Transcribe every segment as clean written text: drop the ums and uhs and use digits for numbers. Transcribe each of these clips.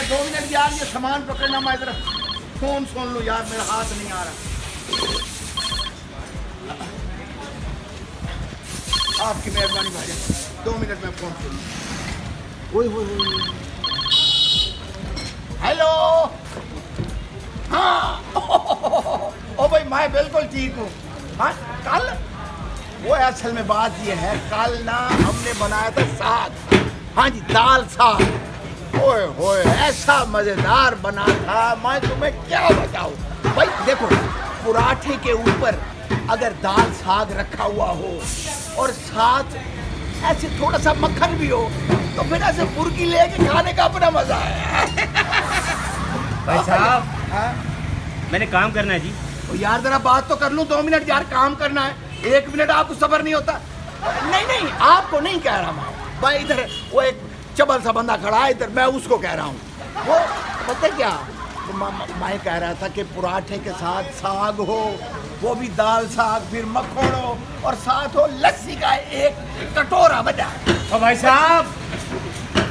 2 minute यार, ये सामान पकड़ना, मैं इधर फोन सुन लूँ यार, मेरा हाथ नहीं आ रहा। आपकी मेहरबानी भाई, 2 मिनट में फोन सुन लूँ। हेलो, हाँ ओ भाई मैं बिल्कुल ठीक हूँ। हाँ कल वो असल में बात ये है, कल ना हमने बनाया था साग, हाँ जी दाल साग। ओए होए ऐसा मजेदार बना था, मैं तुम्हें क्या बताऊं भाई। देखो पराठे के ऊपर अगर दाल साग रखा हुआ हो और साथ ऐसे थोड़ा सा मक्खन भी हो, तो फिर ऐसे मुर्गी लेके खाने का अपना मजा है। भाई साहब, हाँ? मैंने काम करना है जी। तो यार जरा बात तो कर लूं, 2 मिनट यार, काम करना है। 1 मिनट आपको सब्र नहीं होता? नहीं आपको नहीं कह रहा मैं भाई, इधर वो एक चबल सा बंदा खड़ा है इधर, मैं उसको कह रहा हूँ। वो पता क्या, तो मैं कह रहा था कि पराठे के साथ साग हो, वो भी दाल साग, फिर मक्खन हो, और साथ हो लस्सी का एक कटोरा बजा। ओ भाई साहब,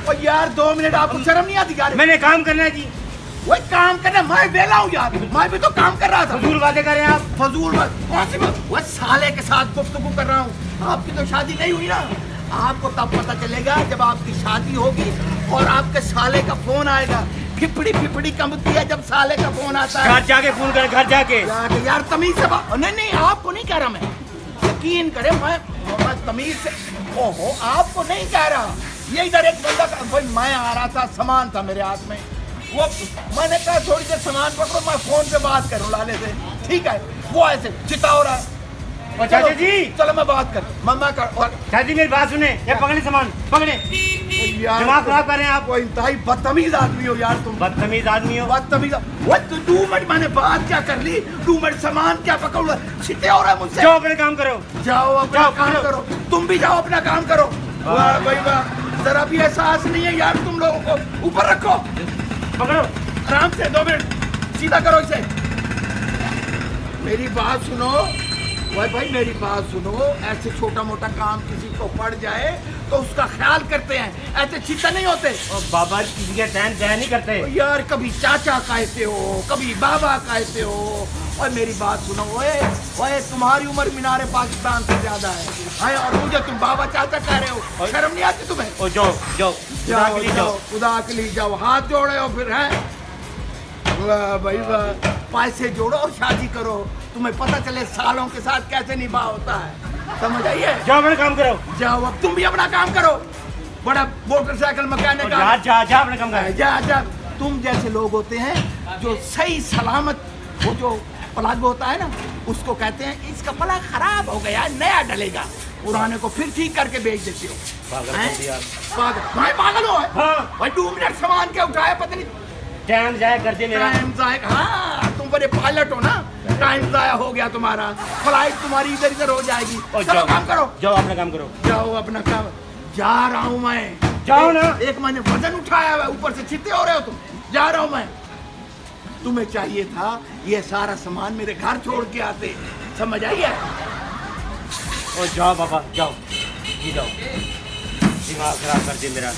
और यार 2 मिनट आपको शर्म नहीं आती यार? मैंने काम करना है जी। वो काम करना, मैं वेला हूँ यार, मैं भी तो काम कर रहा था। फजूल बातें कर रहे हैं आप। फजूल बात कौन सी बात? वो साले के साथ गुफ्तगू कर रहा हूँ। आपकी तो शादी नहीं हुई ना, आपको तब पता चलेगा जब आपकी शादी होगी और आपके साले का फोन आएगा। फिपड़ी फिपड़ी कमती है जब साले का फोन आता है। घर जाके फोन कर, घर जाके। यार तमीज से बात, नहीं आपको नहीं कह रहा मैं, यकीन करे मैं तमीज से। ओहो आपको नहीं कह रहा, ये इधर एक बंदा भाई, मैं आ रहा था, सामान था मेरे हाथ में, वो मैंने कहा थोड़ी देर सामान पकड़ो, मैं फोन पे बात करूं लाले से, ठीक है? वो ऐसे चिता हो रहा है। चाचा जी, चलो मैं बात कर, मम्मा कर। और चाचा जी मेरी बात सुने, ये पकड़े सामान, पकड़े। दिमाग खराब कर रहे हैं आप। वो इंतहाई बदतमीज आदमी हो यार तुम। बदतमीज आदमी हो। बदतमीज वो 2 मिनट मैंने बात क्या कर ली, 2 मिनट सामान क्या पकड़, छिते हो रहा है मुझसे। जाओ अपने काम करो। जाओ अपना काम करो, तुम भी जाओ अपना काम करो। वाह भाई वाह, जरा भी एहसास नहीं है यार तुम लोगों को। ऊपर रखो, पकड़ो आराम से, 2 मिनट सीधा करो इसे। मेरी बात सुनो भाई मेरी बात सुनो, ऐसे छोटा मोटा काम किसी को पड़ जाए तो उसका ख्याल करते हैं, ऐसे चिंता नहीं होते। और बाबा किसी के टैन दया नहीं करते यार, कभी चाचा कहते हो, कभी बाबा कहते हो। और मेरी बात सुनो, ओए तुम्हारी उम्र मीनार पाकिस्तान से ज्यादा है, और मुझे तुम बाबा चाचा कह रहे हो, शर्म नहीं आती तुम्हें? ओ जाओ जाओ, खुदा के लिए जाओ, हाथ जोड़े हो फिर है। वाह भाई वाह, पैसे जोड़ो और शादी करो, तुम्हें पता चले सालों के साथ कैसे निभा होता है, समझ आइए? जाओ अपना काम करो। जाओ अब तुम भी अपना काम करो, बड़ा मोटरसाइकिल मकाने का। जा अपना काम कर। जा तुम जैसे लोग होते हैं जो सही सलामत, वो जो प्लग होता है ना, उसको कहते हैं इसका प्लग खराब हो गया, नया डलेगा, पुराने को फिर ठीक करके बेच देते हो। पागल हो? भाई 2 मिनट सामान क्या उठाया, पता नहीं टाइम जाया कर दे मेरा। टाइम जाया, हाँ तुम बड़े पायलट हो ना, टाइम जाया हो गया तुम्हारा, फ्लाइट तुम्हारी इधर इधर हो जाएगी। चलो काम करो, जाओ अपना काम करो। जाओ अपना काम। जा रहा हूँ मैं। जाओ ना। एक मैंने वजन उठाया हुआ, ऊपर से चित्ते हो रहे हो तुम। जा रहा हूँ मैं। तुम्हें चाहिए था ये सारा सामान मेरे घर छोड़ के आते, समझ आइए? ओ जाओ बाबा, जाओ जी, जाओ। दिमाग खराब कर दे मेरा।